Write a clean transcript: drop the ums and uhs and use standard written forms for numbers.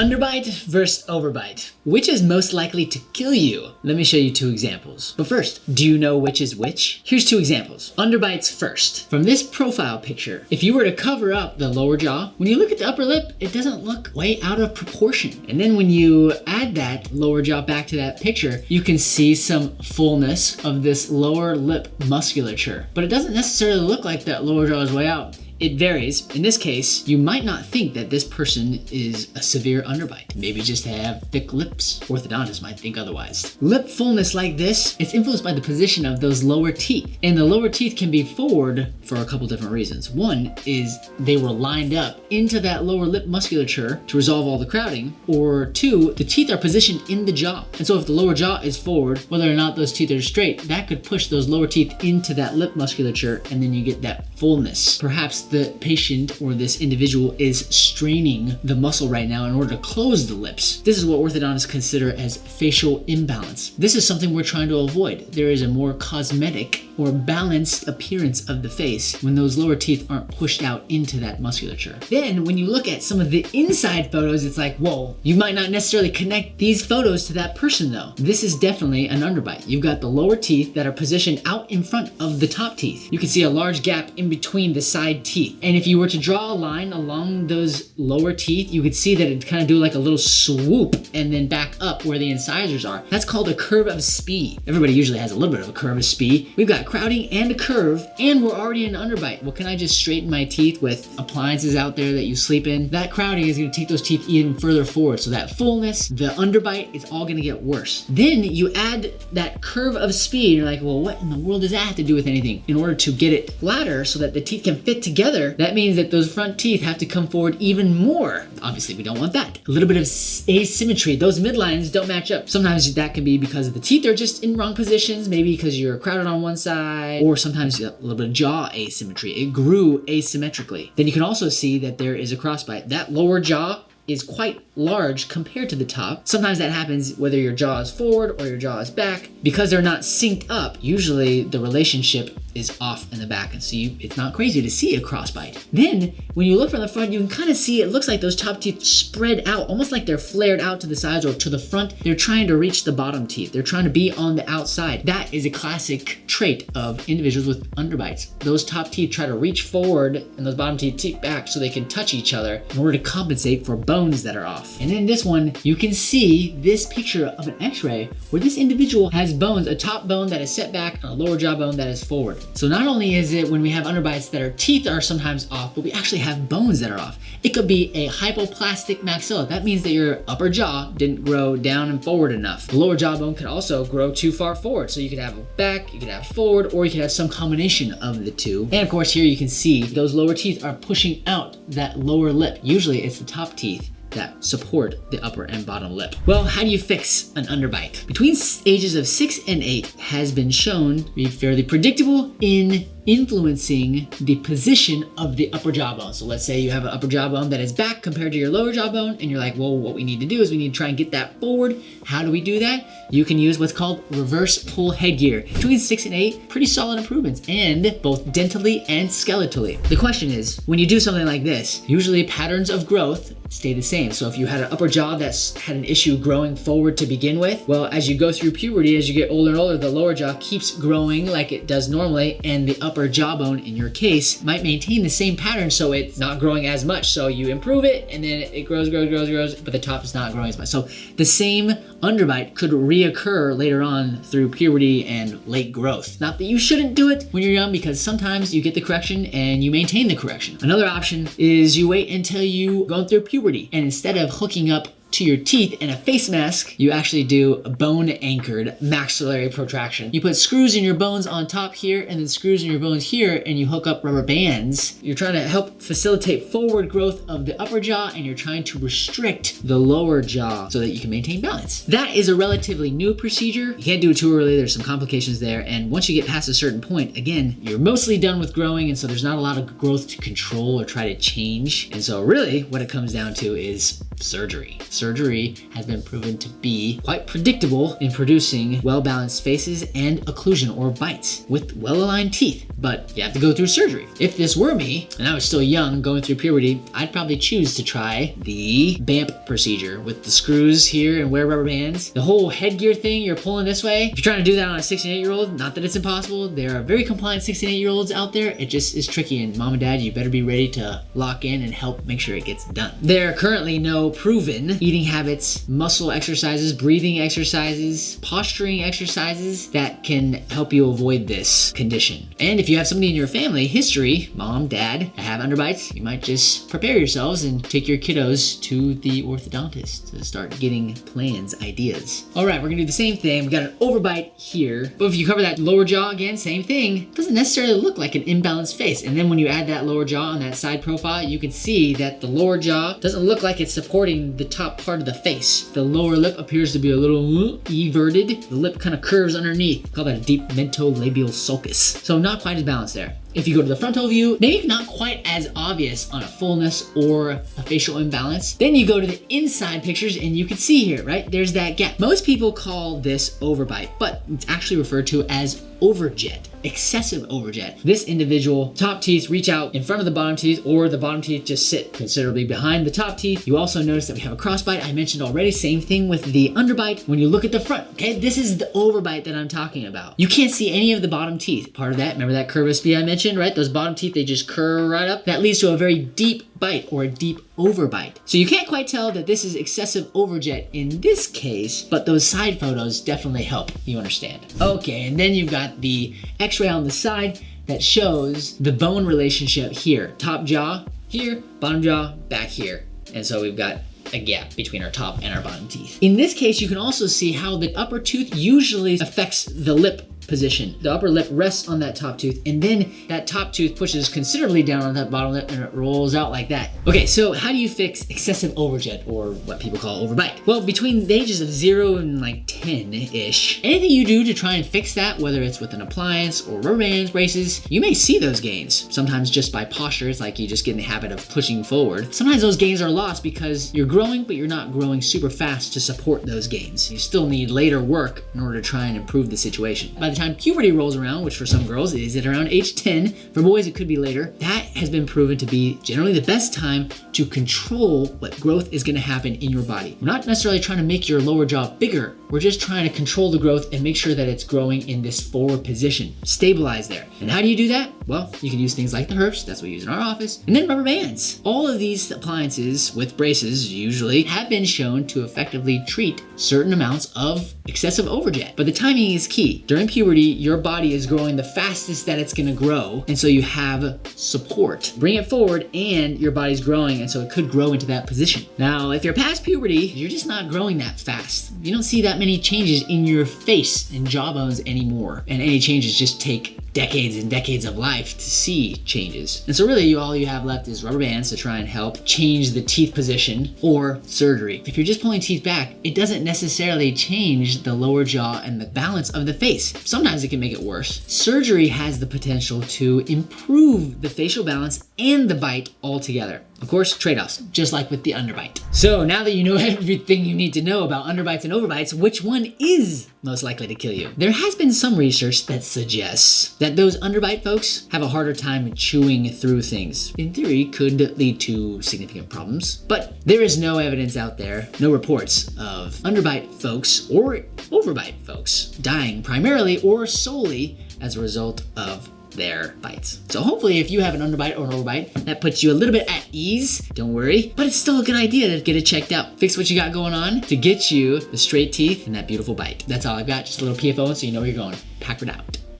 Underbite versus overbite. Which is most likely to kill you? Let me show you two examples. But first, do you know which is which? Here's two examples. Underbites first. From this profile picture, if you were to cover up the lower jaw, when you look at the upper lip, it doesn't look way out of proportion. And then when you add that lower jaw back to that picture, you can see some fullness of this lower lip musculature. But it doesn't necessarily look like that lower jaw is way out. It varies. In this case, you might not think that this person is a severe underbite. Maybe just have thick lips. Orthodontists might think otherwise. Lip fullness like this, it's influenced by the position of those lower teeth. And the lower teeth can be forward for a couple different reasons. One is they were lined up into that lower lip musculature to resolve all the crowding. Or two, the teeth are positioned in the jaw. And so if the lower jaw is forward, whether or not those teeth are straight, that could push those lower teeth into that lip musculature, and then you get that fullness. Perhaps the patient or this individual is straining the muscle right now in order to close the lips. This is what orthodontists consider as facial imbalance. This is something we're trying to avoid. There is a more cosmetic or balanced appearance of the face when those lower teeth aren't pushed out into that musculature. Then when you look at some of the inside photos, it's like, whoa, you might not necessarily connect these photos to that person though. This is definitely an underbite. You've got the lower teeth that are positioned out in front of the top teeth. You can see a large gap in between the side teeth. And if you were to draw a line along those lower teeth, you could see that it kind of do like a little swoop and then back up where the incisors are. That's called a curve of spee. Everybody usually has a little bit of a curve of spee. We've got crowding and a curve, and we're already in underbite. Well, can I just straighten my teeth with appliances out there that you sleep in? That crowding is gonna take those teeth even further forward. So that fullness, the underbite, it's all gonna get worse. Then you add that curve of spee, and you're like, well, what in the world does that have to do with anything? In order to get it flatter so that the teeth can fit together, that means that those front teeth have to come forward even more. Obviously, we don't want that. A little bit of asymmetry. Those midlines don't match up. Sometimes that can be because the teeth are just in wrong positions, maybe because you're crowded on one side, or sometimes a little bit of jaw asymmetry. It grew asymmetrically. Then you can also see that there is a crossbite. That lower jaw is quite large compared to the top. Sometimes that happens whether your jaw is forward or your jaw is back. Because they're not synced up, usually the relationship is off in the back, and so it's not crazy to see a crossbite. Then, when you look from the front, you can kind of see it looks like those top teeth spread out, almost like they're flared out to the sides or to the front. They're trying to reach the bottom teeth. They're trying to be on the outside. That is a classic trait of individuals with underbites. Those top teeth try to reach forward and those bottom teeth back so they can touch each other in order to compensate for bones that are off. And in this one, you can see this picture of an x-ray where this individual has bones, a top bone that is set back and a lower jaw bone that is forward. So not only is it when we have underbites that our teeth are sometimes off, but we actually have bones that are off. It could be a hypoplastic maxilla. That means that your upper jaw didn't grow down and forward enough. The lower jawbone could also grow too far forward. So you could have back, you could have forward, or you could have some combination of the two. And of course here you can see those lower teeth are pushing out that lower lip. Usually it's the top teeth that support the upper and bottom lip. Well, how do you fix an underbite? Between ages of 6 and 8 has been shown to be fairly predictable in influencing the position of the upper jawbone. So let's say you have an upper jawbone that is back compared to your lower jawbone, and you're like, well, what we need to do is we need to try and get that forward. How do we do that? You can use what's called reverse pull headgear. Between 6 and 8, pretty solid improvements, and both dentally and skeletally. The question is, when you do something like this, usually patterns of growth stay the same. So if you had an upper jaw that's had an issue growing forward to begin with, well, as you go through puberty, as you get older and older, the lower jaw keeps growing like it does normally, and the upper jawbone, in your case, might maintain the same pattern, so it's not growing as much. So you improve it, and then it grows, but the top is not growing as much. So the same underbite could reoccur later on through puberty and late growth. Not that you shouldn't do it when you're young, because sometimes you get the correction and you maintain the correction. Another option is you wait until you go through puberty, and instead of hooking up to your teeth in a face mask, you actually do a bone-anchored maxillary protraction. You put screws in your bones on top here and then screws in your bones here, and you hook up rubber bands. You're trying to help facilitate forward growth of the upper jaw, and you're trying to restrict the lower jaw so that you can maintain balance. That is a relatively new procedure. You can't do it too early. There's some complications there, and once you get past a certain point, again, you're mostly done with growing, and so there's not a lot of growth to control or try to change. And so really what it comes down to is surgery. Surgery has been proven to be quite predictable in producing well-balanced faces and occlusion or bites with well-aligned teeth, but you have to go through surgery. If this were me, and I was still young going through puberty, I'd probably choose to try the BAMP procedure with the screws here and wear rubber bands. The whole headgear thing you're pulling this way, if you're trying to do that on a 6 and 8-year-old, not that it's impossible, there are very compliant 6 and 8-year-olds out there, it just is tricky, and mom and dad, you better be ready to lock in and help make sure it gets done. There are currently no proven eating habits, muscle exercises, breathing exercises, posturing exercises that can help you avoid this condition. And if you have somebody in your family history, mom, dad, have underbites, you might just prepare yourselves and take your kiddos to the orthodontist to start getting plans, ideas. All right, we're gonna do the same thing. We got an overbite here, but if you cover that lower jaw again, same thing. It doesn't necessarily look like an imbalanced face. And then when you add that lower jaw on that side profile, you can see that the lower jaw doesn't look like it's supporting the top part of the face. The lower lip appears to be a little everted. The lip kind of curves underneath. We call that a deep mentolabial sulcus. So not quite as balanced there. If you go to the frontal view, maybe not quite as obvious on a fullness or a facial imbalance. Then you go to the inside pictures and you can see here, right? There's that gap. Most people call this overbite, but it's actually referred to as overjet, excessive overjet. This individual top teeth reach out in front of the bottom teeth, or the bottom teeth just sit considerably behind the top teeth. You also notice that we have a crossbite. I mentioned already, same thing with the underbite. When you look at the front, okay, this is the overbite that I'm talking about. You can't see any of the bottom teeth. Part of that, remember that curvus I mentioned, right? Those bottom teeth, they just curve right up. That leads to a very deep bite or a deep overbite. So you can't quite tell that this is excessive overjet in this case, but those side photos definitely help you understand. Okay, and then you've got the x-ray on the side that shows the bone relationship here. Top jaw here, bottom jaw back here. And so we've got a gap between our top and our bottom teeth. In this case, you can also see how the upper tooth usually affects the lip position. The upper lip rests on that top tooth, and then that top tooth pushes considerably down on that bottom lip and it rolls out like that. Okay, so how do you fix excessive overjet, or what people call overbite? Well, between the ages of 0 and like 10-ish, anything you do to try and fix that, whether it's with an appliance or rubber bands, braces, you may see those gains. Sometimes just by posture, it's like you just get in the habit of pushing forward. Sometimes those gains are lost because you're growing, but you're not growing super fast to support those gains. You still need later work in order to try and improve the situation. By the time puberty rolls around, which for some girls is at around age 10, for boys it could be later, that has been proven to be generally the best time to control what growth is going to happen in your body. We're not necessarily trying to make your lower jaw bigger, we're just trying to control the growth and make sure that it's growing in this forward position, stabilize there. And how do you do that? Well, you can use things like the herps, that's what we use in our office, and then rubber bands. All of these appliances with braces usually have been shown to effectively treat certain amounts of excessive overjet. But the timing is key. During puberty, your body is growing the fastest that it's gonna grow, and so you have support. Bring it forward and your body's growing, and so it could grow into that position. Now, if you're past puberty, you're just not growing that fast. You don't see that many changes in your face and jawbones anymore, and any changes just take decades and decades of life to see changes. And so really all you have left is rubber bands to try and help change the teeth position, or surgery. If you're just pulling teeth back, it doesn't necessarily change the lower jaw and the balance of the face. Sometimes it can make it worse. Surgery has the potential to improve the facial balance and the bite altogether. Of course, trade-offs, just like with the underbite. So now that you know everything you need to know about underbites and overbites, which one is most likely to kill you? There has been some research that suggests that those underbite folks have a harder time chewing through things. In theory, could lead to significant problems, but there is no evidence out there, no reports of underbite folks or overbite folks dying primarily or solely as a result of their bites. So hopefully if you have an underbite or an overbite, that puts you a little bit at ease. Don't worry, but it's still a good idea to get it checked out. Fix what you got going on to get you the straight teeth and that beautiful bite. That's all I've got, just a little PFO so you know where you're going. Packard out.